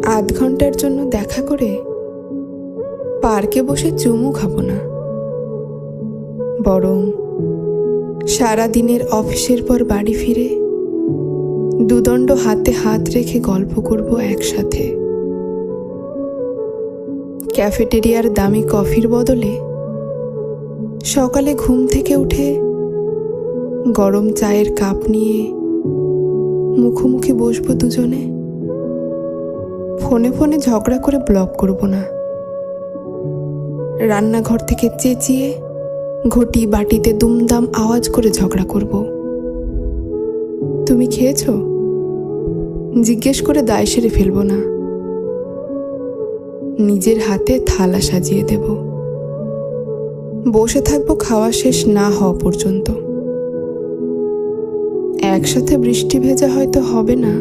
আধ ঘন্টার জন্য দেখা করে পার্কে বসে চুমু খাবো না, বরং সারাদিনের অফিসের পর বাড়ি ফিরে দুদণ্ড হাতে হাত রেখে গল্প করব একসাথে। ক্যাফেটেরিয়ার দামি কফির বদলে সকালে ঘুম থেকে উঠে গরম চায়ের কাপ নিয়ে মুখোমুখি বসবো দুজনে। ফোনে ফোনে ঝগড়া করে ব্লক করব না, রান্নাঘর থেকে চেঁচিয়ে ঘটি বাটিতে দুমদাম আওয়াজ করে ঝগড়া করব। তুমি খেয়েছো জিজ্ঞেস করে দায় সেরে ফেলবো না, নিজের হাতে থালা সাজিয়ে দেব। বসে থাকবো খাওয়া শেষ না হওয়া পর্যন্ত। একসাথে বৃষ্টি ভেজা হয়তো হবে না,